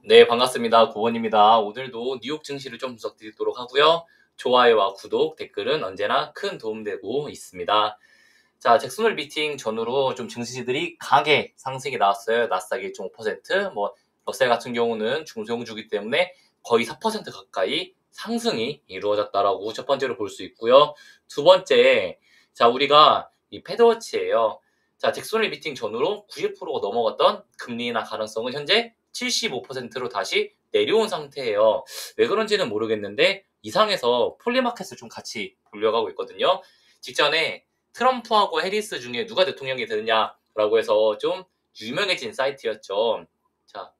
네, 반갑습니다. 고원입니다. 오늘도 뉴욕 증시를 좀 분석드리도록 하고요. 좋아요와 구독, 댓글은 언제나 큰 도움되고 있습니다. 자, 잭슨홀 미팅 전후로 좀 증시들이 강하게 상승이 나왔어요. 나스닥 1.5%, 러셀 같은 경우는 중소형주기 때문에 거의 4% 가까이 상승이 이루어졌다라고 첫 번째로 볼 수 있고요. 두 번째, 자, 우리가 이 패드워치예요. 자, 잭슨홀 미팅 전후로 90%가 넘어갔던 금리 인하 가능성은 현재 75%로 다시 내려온 상태예요. 왜 그런지는 모르겠는데 이상해서 폴리마켓을 좀 같이 돌려가고 있거든요. 직전에 트럼프하고 해리스 중에 누가 대통령이 되느냐라고 해서 좀 유명해진 사이트였죠. 자,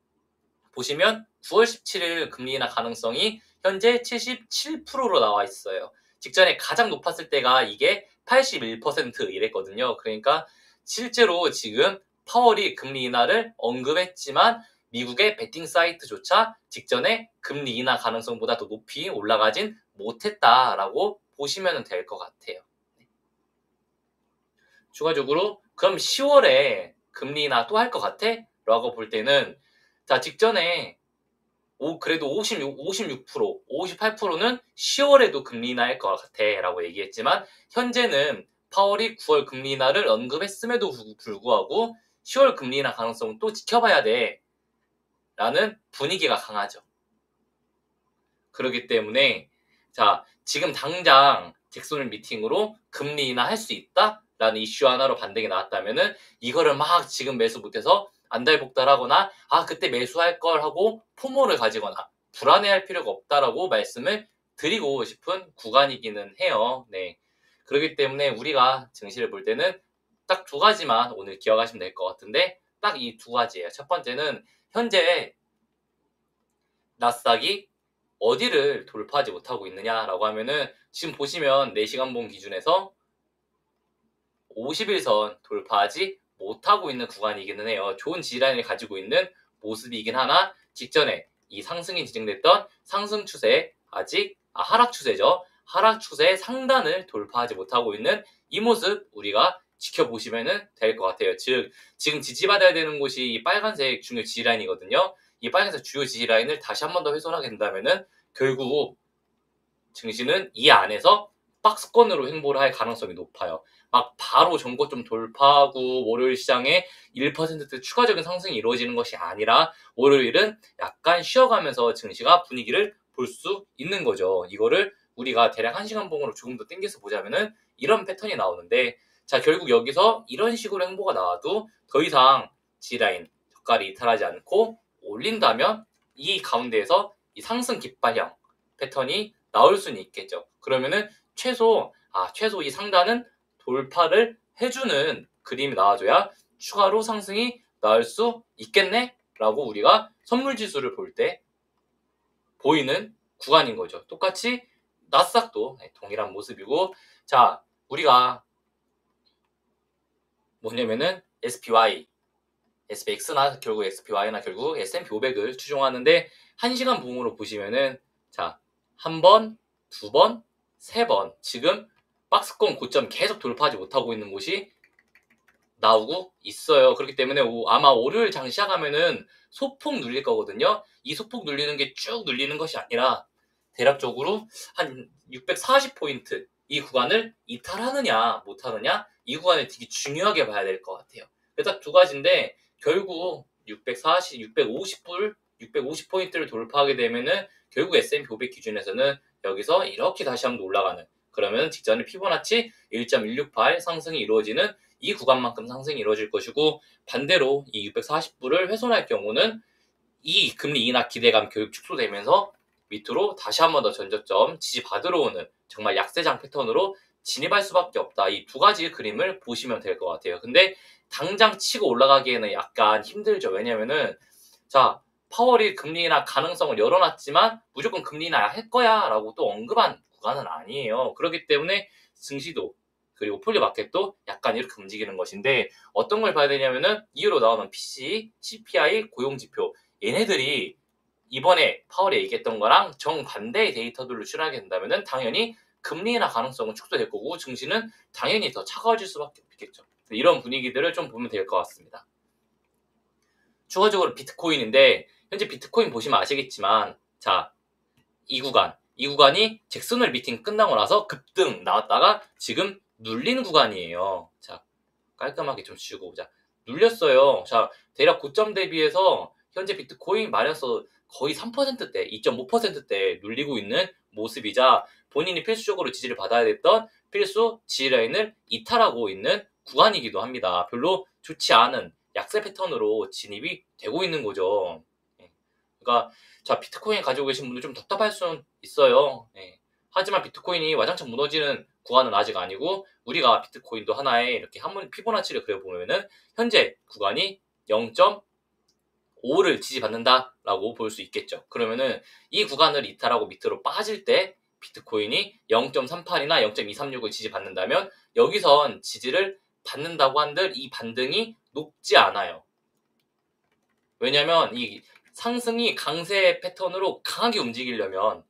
보시면 9월 17일 금리 인하 가능성이 현재 77%로 나와 있어요. 직전에 가장 높았을 때가 이게 81% 이랬거든요. 그러니까 실제로 지금 파월이 금리 인하를 언급했지만 미국의 베팅 사이트조차 직전에 금리 인하 가능성보다 더 높이 올라가진 못했다라고 보시면 될 것 같아요. 추가적으로 그럼 10월에 금리 인하 또 할 것 같아? 라고 볼 때는 자, 직전에 그래도 56%, 58%는 10월에도 금리 인하할 것 같아 라고 얘기했지만 현재는 파월이 9월 금리 인하를 언급했음에도 불구하고 10월 금리 인하 가능성은 또 지켜봐야 돼 라는 분위기가 강하죠. 그렇기 때문에 자, 지금 당장 잭슨홀 미팅으로 금리 인하 할 수 있다? 라는 이슈 하나로 반등이 나왔다면은 이거를 막 지금 매수 못해서 안달복달하거나 그때 매수할 걸 하고 포모를 가지거나 불안해할 필요가 없다라고 말씀을 드리고 싶은 구간이기는 해요. 네. 그렇기 때문에 우리가 증시를 볼 때는 딱 두 가지만 오늘 기억하시면 될 것 같은데 딱 이 두 가지예요. 첫 번째는 현재 나스닥이 어디를 돌파하지 못하고 있느냐라고 하면은 지금 보시면 4시간 봉 기준에서 50일선 돌파하지 못하고 있는 구간이기는 해요. 좋은 지지라인을 가지고 있는 모습이긴 하나 직전에 이 상승이 진행됐던 상승 추세 아직 하락 추세죠. 하락 추세의 상단을 돌파하지 못하고 있는 이 모습 우리가 지켜보시면 될 것 같아요. 즉 지금 지지받아야 되는 곳이 이 빨간색 중요 지지라인이거든요. 이 빨간색 주요 지지라인을 다시 한 번 더 훼손하게 된다면은 결국 증시는 이 안에서 박스권으로 횡보를 할 가능성이 높아요. 막 바로 전고점 돌파하고 월요일 시장에 1%대 추가적인 상승이 이루어지는 것이 아니라 월요일은 약간 쉬어가면서 증시가 분위기를 볼 수 있는 거죠. 이거를 우리가 대략 1시간 봉으로 조금 더 당겨서 보자면은 이런 패턴이 나오는데 자, 결국 여기서 이런 식으로 행보가 나와도 더 이상 G라인 저가를 이탈하지 않고 올린다면 이 가운데에서 이 상승 깃발형 패턴이 나올 수는 있겠죠. 그러면은 최소 이 상단은 돌파를 해주는 그림이 나와줘야 추가로 상승이 나올 수 있겠네? 라고 우리가 선물지수를 볼 때 보이는 구간인 거죠. 똑같이 나스닥도 동일한 모습이고 자, 우리가 뭐냐면은 SPY, SPX나 결국 SPY나 결국 S&P 500을 추종하는데 1시간 봉으로 보시면은 자, 한 번, 두 번, 세 번 지금 박스권 고점 계속 돌파하지 못하고 있는 곳이 나오고 있어요. 그렇기 때문에 아마 월요일 장 시작하면은 소폭 눌릴 거거든요. 이 소폭 눌리는 게 쭉 눌리는 것이 아니라 대략적으로 한 640포인트 이 구간을 이탈하느냐 못하느냐 이 구간을 되게 중요하게 봐야 될 것 같아요. 딱 두 가지인데 결국 650포인트를 돌파하게 되면은 결국 S&P 500 기준에서는 여기서 이렇게 다시 한번 올라가는 그러면 직전에 피보나치 1.168 상승이 이루어지는 이 구간만큼 상승이 이루어질 것이고 반대로 이 640불을 훼손할 경우는 이 금리 인하 기대감 교육 축소되면서 밑으로 다시 한 번 더 전저점 지지받으러 오는 정말 약세장 패턴으로 진입할 수밖에 없다. 이 두 가지 그림을 보시면 될 것 같아요. 근데 당장 치고 올라가기에는 약간 힘들죠. 왜냐면은 자, 파월이 금리 인하 가능성을 열어놨지만 무조건 금리 인하 할 거야 라고 또 언급한 구간은 아니에요. 그렇기 때문에 증시도 그리고 폴리 마켓도 약간 이렇게 움직이는 것인데 어떤 걸 봐야 되냐면은 이후로 나오는 PCE, CPI, 고용지표 얘네들이 이번에 파월이 얘기했던 거랑 정반대의 데이터들로 출하게 된다면은 당연히 금리 인하 가능성은 축소될 거고 증시는 당연히 더 차가워질 수밖에 없겠죠. 이런 분위기들을 좀 보면 될 것 같습니다. 추가적으로 비트코인인데 현재 비트코인 보시면 아시겠지만 자, 이 구간이 잭슨홀 미팅 끝나고 나서 급등 나왔다가 지금 눌린 구간이에요. 자, 깔끔하게 좀 지우고 보자. 눌렸어요. 자, 대략 고점 대비해서 현재 비트코인 마이너스 거의 3%대, 2.5%대 눌리고 있는 모습이자 본인이 필수적으로 지지를 받아야 됐던 필수 지지라인을 이탈하고 있는 구간이기도 합니다. 별로 좋지 않은 약세 패턴으로 진입이 되고 있는 거죠. 그러니까 자, 비트코인 가지고 계신 분들 좀 답답할 수는 있어요. 하지만 비트코인이 와장창 무너지는 구간은 아직 아니고 우리가 비트코인도 하나의 이렇게 한번 피보나치를 그려보면은 현재 구간이 0.5를 지지받는다라고 볼 수 있겠죠. 그러면은 이 구간을 이탈하고 밑으로 빠질 때 비트코인이 0.38이나 0.236을 지지받는다면 여기선 지지를 받는다고 한들 이 반등이 높지 않아요. 왜냐면 이 상승이 강세 패턴으로 강하게 움직이려면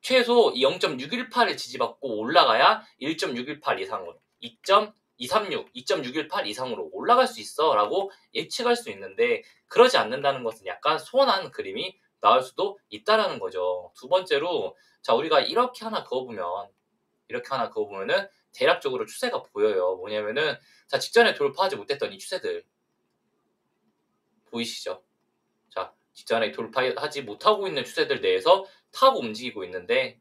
최소 0.618을 지지받고 올라가야 1.618 이상으로 2.236, 2.618 이상으로 올라갈 수 있어 라고 예측할 수 있는데 그러지 않는다는 것은 약간 소원한 그림이 나올 수도 있다라는 거죠. 두 번째로 자, 우리가 이렇게 하나 그어보면은 대략적으로 추세가 보여요. 뭐냐면은 자, 직전에 돌파하지 못했던 이 추세들 보이시죠? 자, 직전에 돌파하지 못하고 있는 추세들 내에서 타고 움직이고 있는데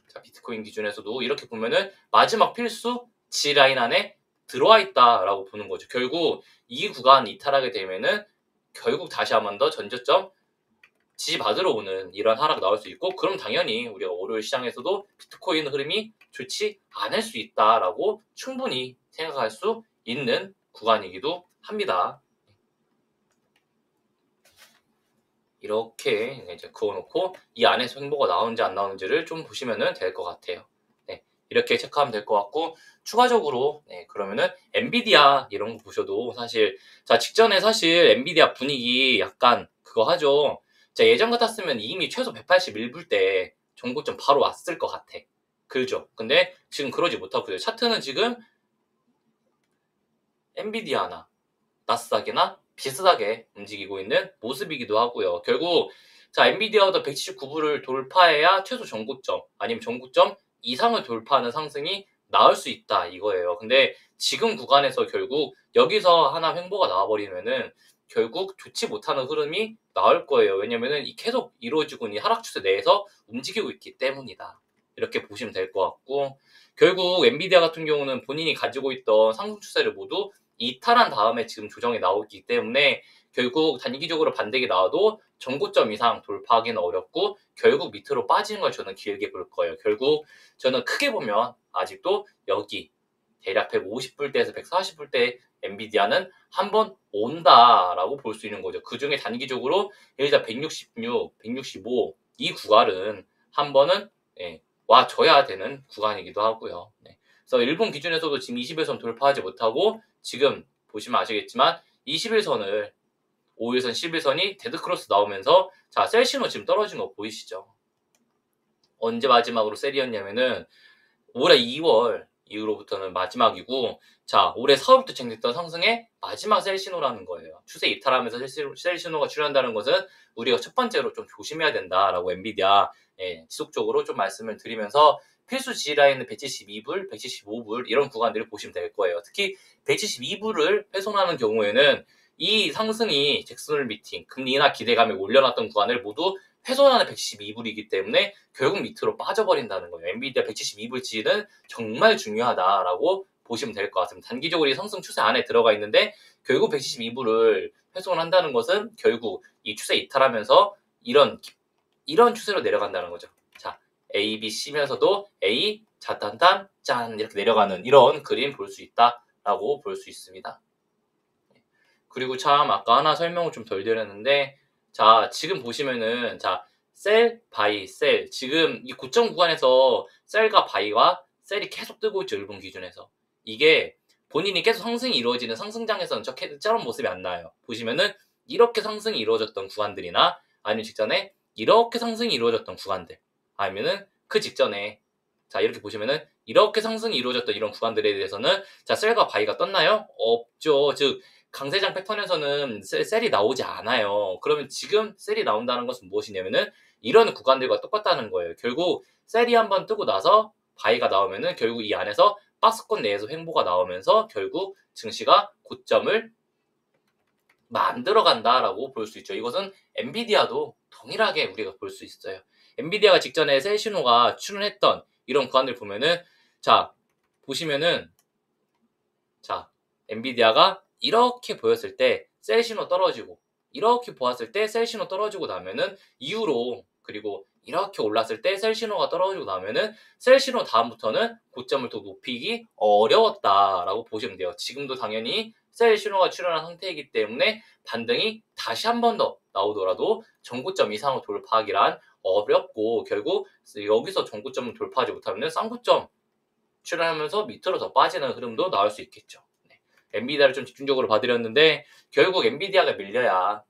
자, 비트코인 기준에서도 이렇게 보면은 마지막 필수 G라인 안에 들어와 있다라고 보는 거죠. 결국 이 구간 이탈하게 되면은 결국 다시 한 번 더 전저점 지지받으러 오는 이런 하락 나올 수 있고 그럼 당연히 우리가 월요일 시장에서도 비트코인 흐름이 좋지 않을 수 있다라고 충분히 생각할 수 있는 구간이기도 합니다. 이렇게 이제 그어놓고 이 안에서 횡보가 나오는지 안 나오는지를 좀 보시면 될 것 같아요. 네, 이렇게 체크하면 될 것 같고 추가적으로 그러면은 엔비디아 이런 거 보셔도 사실 자, 직전에 사실 엔비디아 분위기 약간 그거 하죠. 자, 예전 같았으면 이미 최소 181불 때 정고점 바로 왔을 것 같아. 그죠? 근데 지금 그러지 못하고 차트는 지금 엔비디아나 나스닥이나 비슷하게 움직이고 있는 모습이기도 하고요. 결국 자, 엔비디아도 179불을 돌파해야 최소 전고점 아니면 전고점 이상을 돌파하는 상승이 나올 수 있다 이거예요. 근데 지금 구간에서 결국 여기서 하나 횡보가 나와버리면은 결국 좋지 못하는 흐름이 나올 거예요. 왜냐면은 이 계속 이루어지고 있는 하락 추세 내에서 움직이고 있기 때문이다. 이렇게 보시면 될 것 같고 결국 엔비디아 같은 경우는 본인이 가지고 있던 상승 추세를 모두 이탈한 다음에 지금 조정이 나오기 때문에 결국 단기적으로 반등이 나와도 전고점 이상 돌파하기는 어렵고 결국 밑으로 빠지는 걸 저는 길게 볼 거예요. 결국 저는 크게 보면 아직도 여기 대략 150불대에서 140불대 엔비디아는 한번 온다라고 볼 수 있는 거죠. 그 중에 단기적으로 일단 166, 165 이 구간은 한 번은 와줘야 되는 구간이기도 하고요. 그래서 일본 기준에서도 지금 21선 돌파하지 못하고 지금 보시면 아시겠지만 21선을 5일선, 11선이 데드크로스 나오면서 자, 셀 신호 지금 떨어진 거 보이시죠? 언제 마지막으로 셀이었냐면은 올해 2월 이후로부터는 마지막이고 자, 올해 4월부터 진행됐던 상승의 마지막 셀 신호라는 거예요. 추세 이탈하면서 셀 신호가 출현한다는 것은 우리가 첫 번째로 좀 조심해야 된다라고 엔비디아 지속적으로 좀 말씀을 드리면서 필수 지지라인은 172불, 175불 이런 구간들을 보시면 될 거예요. 특히 172불을 훼손하는 경우에는 이 상승이 잭슨홀 미팅, 금리 인하 기대감에 올려놨던 구간을 모두 훼손하는 172불이기 때문에 결국 밑으로 빠져버린다는 거예요. 엔비디아 172불 지지는 정말 중요하다라고 보시면 될 것 같습니다. 단기적으로 이 상승 추세 안에 들어가 있는데 결국 172불을 훼손한다는 것은 결국 이 추세 이탈하면서 이런 추세로 내려간다는 거죠. 자, A, B, C면서도 A, 자탄탄, 짠 이렇게 내려가는 이런 그림 볼 수 있다라고 볼 수 있습니다. 그리고 참 아까 하나 설명을 좀 덜 드렸는데 자, 지금 보시면은 자, 셀, 바이, 셀 지금 이 고점 구간에서 셀과 바이와 셀이 계속 뜨고 있죠. 일본 기준에서. 이게 본인이 계속 상승이 이루어지는 상승장에서는 저런 모습이 안 나요. 보시면은 이렇게 상승이 이루어졌던 구간들이나 아니면 직전에 이렇게 상승이 이루어졌던 구간들 아니면은 그 직전에 자, 이렇게 보시면은 이렇게 상승이 이루어졌던 이런 구간들에 대해서는 자, 셀과 바이가 떴나요? 없죠. 즉 강세장 패턴에서는 셀이 나오지 않아요. 그러면 지금 셀이 나온다는 것은 무엇이냐면은 이런 구간들과 똑같다는 거예요. 결국 셀이 한번 뜨고 나서 바이가 나오면은 결국 이 안에서 박스권 내에서 횡보가 나오면서 결국 증시가 고점을 만들어 간다라고 볼 수 있죠. 이것은 엔비디아도 동일하게 우리가 볼 수 있어요. 엔비디아가 직전에 셀 신호가 출현했던 이런 구간들 보면은 자 보시면은 자 엔비디아가 이렇게 보였을 때 셀 신호 떨어지고 이렇게 보았을 때 셀 신호 떨어지고 나면은 이후로 그리고 이렇게 올랐을 때 셀 신호가 떨어지고 나면은 셀 신호 다음부터는 고점을 더 높이기 어려웠다라고 보시면 돼요. 지금도 당연히 셀 신호가 출현한 상태이기 때문에 반등이 다시 한 번 더 나오더라도 전고점 이상을 돌파하기란 어렵고 결국 여기서 전고점을 돌파하지 못하면 쌍고점 출현하면서 밑으로 더 빠지는 흐름도 나올 수 있겠죠. 네. 엔비디아를 좀 집중적으로 봐드렸는데 결국 엔비디아가 밀려야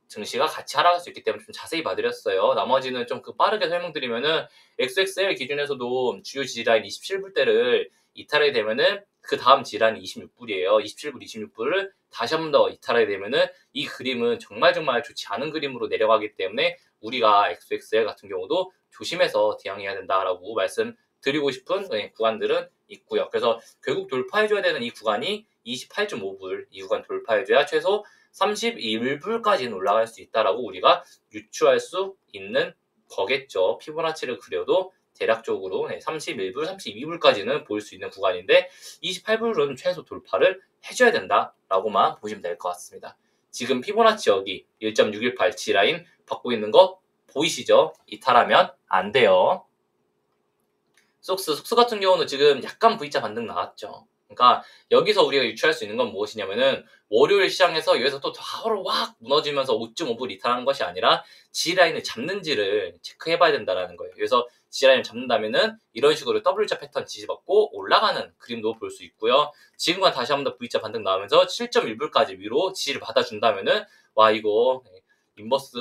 증시가 같이 하락할 수 있기 때문에 좀 자세히 봐드렸어요. 나머지는 좀 빠르게 설명드리면은 XXL 기준에서도 주요 지지라인 27불대를 이탈하게 되면은 그 다음 지지라인이 26불이에요. 27불, 26불을 다시 한 번 더 이탈하게 되면은 이 그림은 정말 좋지 않은 그림으로 내려가기 때문에 우리가 XXL 같은 경우도 조심해서 대응해야 된다라고 말씀드리고 싶은 구간들은 있고요. 그래서 결국 돌파해줘야 되는 이 구간이 28.5불, 이 구간 돌파해줘야 최소 31불까지는 올라갈 수 있다라고 우리가 유추할 수 있는 거겠죠. 피보나치를 그려도 대략적으로 31불, 32불까지는 볼 수 있는 구간인데 28불은 최소 돌파를 해줘야 된다라고만 보시면 될 것 같습니다. 지금 피보나치 여기 1.618 G라인 받고 있는 거 보이시죠? 이탈하면 안 돼요. 속스 같은 경우는 지금 약간 V자 반등 나왔죠. 그러니까 여기서 우리가 유추할 수 있는 건 무엇이냐면은 월요일 시장에서 여기서 또 바로 확 무너지면서 5.5불 이탈한 것이 아니라 G라인을 잡는지를 체크해봐야 된다는 거예요. 그래서 G라인을 잡는다면은 이런 식으로 W자 패턴 지지받고 올라가는 그림도 볼 수 있고요. 지금과 다시 한번 더 V자 반등 나오면서 7.1불까지 위로 지지를 받아준다면은 와 이거 인버스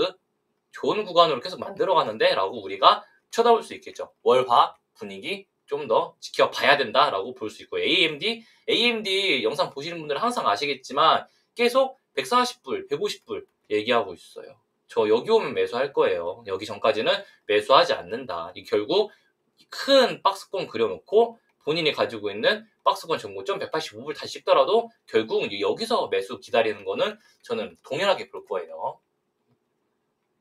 좋은 구간으로 계속 만들어가는데 라고 우리가 쳐다볼 수 있겠죠. 월화 분위기 좀 더 지켜봐야 된다라고 볼 수 있고 AMD 영상 보시는 분들은 항상 아시겠지만 계속 140불, 150불 얘기하고 있어요. 저 여기 오면 매수할 거예요. 여기 전까지는 매수하지 않는다. 결국 큰 박스권 그려놓고 본인이 가지고 있는 박스권 전고점 185불 다시 찍더라도 결국 여기서 매수 기다리는 거는 저는 동일하게 볼 거예요.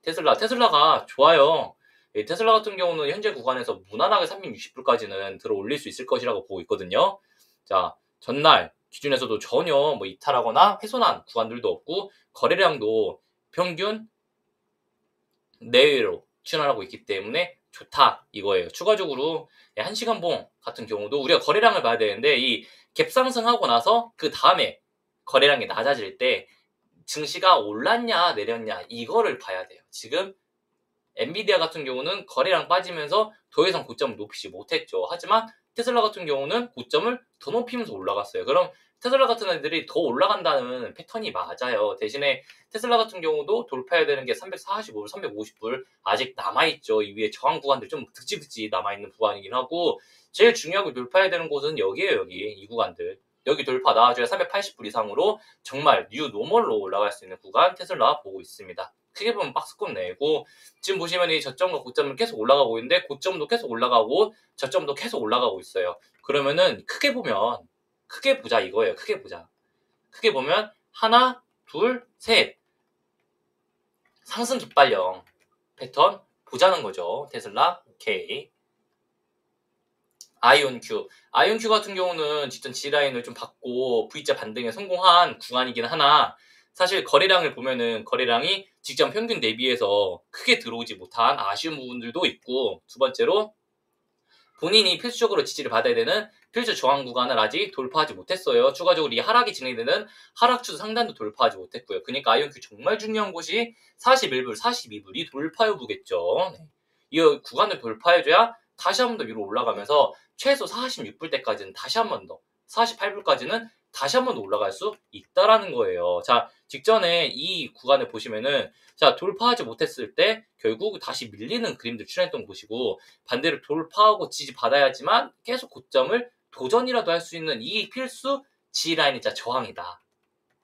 테슬라가 좋아요. 테슬라 같은 경우는 현재 구간에서 무난하게 360불까지는 들어 올릴 수 있을 것이라고 보고 있거든요. 자, 전날 기준에서도 전혀 이탈하거나 훼손한 구간들도 없고 거래량도 평균 내외로 출현하고 있기 때문에 좋다 이거예요. 추가적으로 1시간봉 같은 경우도 우리가 거래량을 봐야 되는데 이 갭 상승하고 나서 그 다음에 거래량이 낮아질 때 증시가 올랐냐 내렸냐 이거를 봐야 돼요. 지금 엔비디아 같은 경우는 거래량 빠지면서 더 이상 고점을 높이지 못했죠. 하지만 테슬라 같은 경우는 고점을 더 높이면서 올라갔어요. 그럼 테슬라 같은 애들이 더 올라간다는 패턴이 맞아요. 대신에 테슬라 같은 경우도 돌파해야 되는 게 345불, 350불 아직 남아있죠. 이 위에 저항 구간들 좀 득지득지 남아있는 구간이긴 하고 제일 중요하게 돌파해야 되는 곳은 여기에요. 여기 이 구간들. 여기 돌파 나와줘야 380불 이상으로 정말 뉴 노멀로 올라갈 수 있는 구간 테슬라 보고 있습니다. 크게 보면 박스권 내고 지금 보시면 이 저점과 고점은 계속 올라가고 있는데 고점도 계속 올라가고 저점도 계속 올라가고 있어요. 그러면은 크게 보자 이거예요. 크게 보자. 크게 보면 하나, 둘, 셋 상승 깃발령 패턴 보자는 거죠. 테슬라 오케이. 아이온큐 같은 경우는 직전 G라인을 좀 받고 V자 반등에 성공한 구간이긴 하나 사실 거래량을 보면은 거래량이 직전 평균 대비해서 크게 들어오지 못한 아쉬운 부분들도 있고 두 번째로 본인이 필수적으로 지지를 받아야 되는 필수 저항 구간을 아직 돌파하지 못했어요. 추가적으로 이 하락이 진행되는 하락 추세 상단도 돌파하지 못했고요. 그러니까 아이온큐 정말 중요한 곳이 41불, 42불 이 돌파 여부겠죠. 네. 이 구간을 돌파해줘야 다시 한 번 더 위로 올라가면서 최소 46불대까지는 다시 한 번 더 48불까지는 다시 한 번 더 올라갈 수 있다라는 거예요. 자, 직전에 이 구간을 보시면은 자, 돌파하지 못했을 때 결국 다시 밀리는 그림들 출현했던 곳이고 반대로 돌파하고 지지 받아야지만 계속 고점을 도전이라도 할 수 있는 이 필수 G라인이자 저항이다.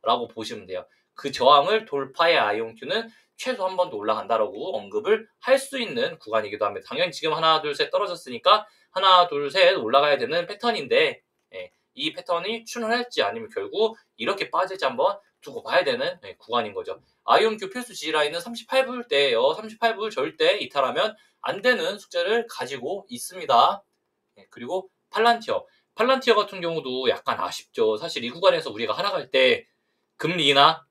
라고 보시면 돼요. 그 저항을 돌파해 아이온큐는 최소 한 번 더 올라간다라고 언급을 할 수 있는 구간이기도 합니다. 당연히 지금 하나, 둘, 셋 떨어졌으니까 하나, 둘, 셋 올라가야 되는 패턴인데 이 패턴이 출현할지 아니면 결국 이렇게 빠질지 한번 두고 봐야 되는 구간인 거죠. 아이온큐 필수 지지라인은 38불대예요. 38불 절대 이탈하면 안 되는 숙제를 가지고 있습니다. 그리고 팔란티어 같은 경우도 약간 아쉽죠. 사실 이 구간에서 우리가 하락할 때 금리 인하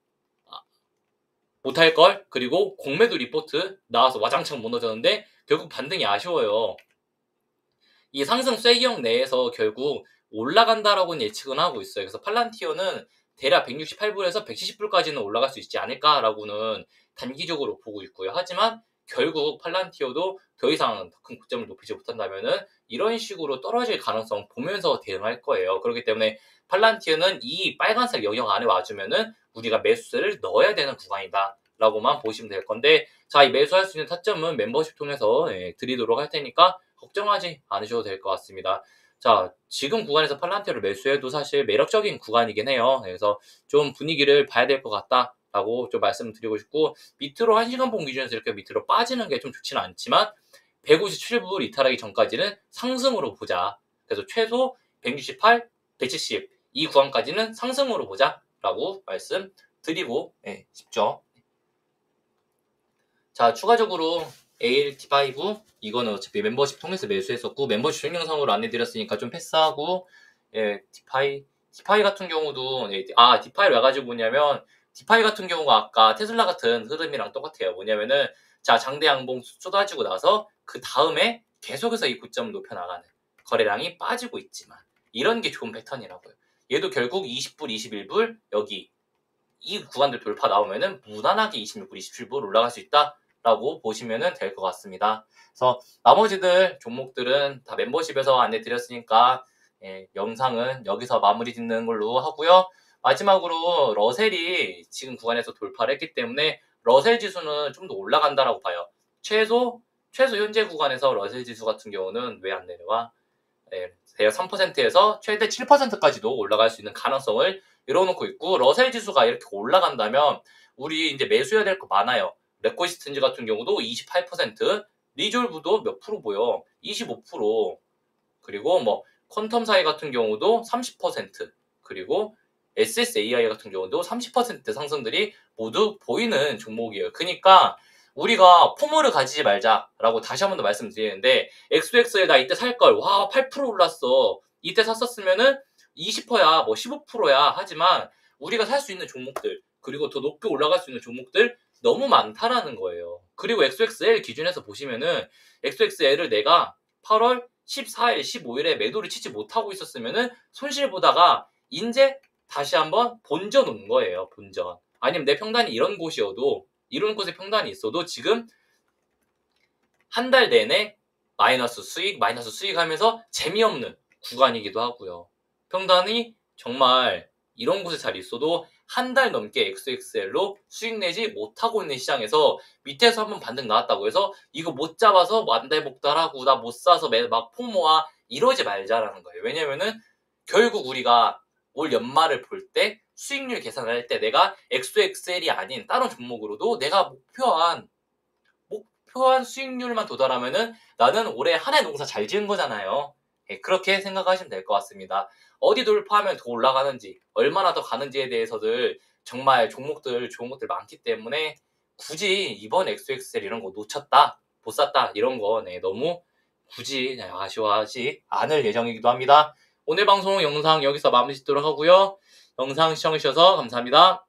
못할 걸, 그리고 공매도 리포트 나와서 와장창 무너졌는데 결국 반등이 아쉬워요. 이 상승 쐐기형 내에서 결국 올라간다라고는 예측은 하고 있어요. 그래서 팔란티어는 대략 168불에서 170불까지는 올라갈 수 있지 않을까라고는 단기적으로 보고 있고요. 하지만 결국 팔란티어도 더 이상 더 큰 고점을 높이지 못한다면은 이런 식으로 떨어질 가능성 보면서 대응할 거예요. 그렇기 때문에 팔란티어는 이 빨간색 영역 안에 와주면은 우리가 매수세를 넣어야 되는 구간이다 라고만 보시면 될 건데, 자, 이 매수할 수 있는 타점은 멤버십 통해서 드리도록 할 테니까 걱정하지 않으셔도 될 것 같습니다. 자, 지금 구간에서 팔란티어를 매수해도 사실 매력적인 구간이긴 해요. 그래서 좀 분위기를 봐야 될 것 같다라고 좀 말씀을 드리고 싶고, 밑으로 1시간 본 기준에서 이렇게 밑으로 빠지는 게 좀 좋지는 않지만 157불 이탈하기 전까지는 상승으로 보자. 그래서 최소 168, 170 이 구간까지는 상승으로 보자라고 말씀드리고 싶죠. 자, 추가적으로 ALT5 이거는 어차피 멤버십 통해서 매수했었고 멤버십 수익 영상으로 안내드렸으니까 좀 패스하고, 디파이 같은 경우도 디파이를 왜 가지고 오냐면, 디파이 같은 경우가 아까 테슬라 같은 흐름이랑 똑같아요. 뭐냐면은 자, 장대 양봉 쏟아지고 나서 그 다음에 계속해서 이 고점을 높여 나가는, 거래량이 빠지고 있지만 이런 게 좋은 패턴이라고요. 얘도 결국 20불, 21불 여기 이 구간들 돌파 나오면은 무난하게 26불, 27불 올라갈 수 있다라고 보시면 될 것 같습니다. 그래서 나머지들 종목들은 다 멤버십에서 안내 드렸으니까 영상은 여기서 마무리 짓는 걸로 하고요. 마지막으로 러셀이 지금 구간에서 돌파를 했기 때문에 러셀 지수는 좀 더 올라간다라고 봐요. 최소 현재 구간에서 러셀 지수 같은 경우는 왜 안 내려와? 대략 3%에서 최대 7%까지도 올라갈 수 있는 가능성을 열어놓고 있고, 러셀 지수가 이렇게 올라간다면 우리 이제 매수해야 될 거 많아요. 레코시스텐즈 같은 경우도 28%, 리졸브도 몇 프로 보여? 25%, 그리고 뭐 퀀텀사이 같은 경우도 30%, 그리고 SSAI 같은 경우도 30% 상승들이 모두 보이는 종목이에요. 그러니까 우리가 포모를 가지지 말자라고 다시 한 번 더 말씀드리는데, XX에 나 이때 살 걸, 와 8% 올랐어, 이때 샀었으면은 20%야 뭐 15%야 하지만 우리가 살 수 있는 종목들, 그리고 더 높게 올라갈 수 있는 종목들 너무 많다라는 거예요. 그리고 XXL 기준에서 보시면은 XXL을 내가 8월 14일, 15일에 매도를 치지 못하고 있었으면은 손실 보다가 이제 다시 한번 본전 온 거예요. 본전. 아니면 내 평단이 이런 곳이어도, 이런 곳에 평단이 있어도 지금 한 달 내내 마이너스 수익 하면서 재미없는 구간이기도 하고요. 평단이 정말 이런 곳에 잘 있어도 한 달 넘게 XXL로 수익 내지 못하고 있는 시장에서 밑에서 한번 반등 나왔다고 해서 이거 못 잡아서 만달복달하고 나 못 사서 막 포모아 이러지 말자라는 거예요. 왜냐면은 결국 우리가 올 연말을 볼 때 수익률 계산을 할 때 내가 XXL이 아닌 다른 종목으로도 내가 목표한 수익률만 도달하면은 나는 올해 한 해 농사 잘 지은 거잖아요. 그렇게 생각하시면 될 것 같습니다. 어디 돌파하면 더 올라가는지, 얼마나 더 가는지에 대해서들 정말 종목들 좋은 것들 많기 때문에 굳이 이번 XXL 이런 거 놓쳤다, 못 샀다 이런 거 너무 굳이 아쉬워하지 않을 예정이기도 합니다. 오늘 방송 영상 여기서 마무리 짓도록 하고요. 영상 시청해주셔서 감사합니다.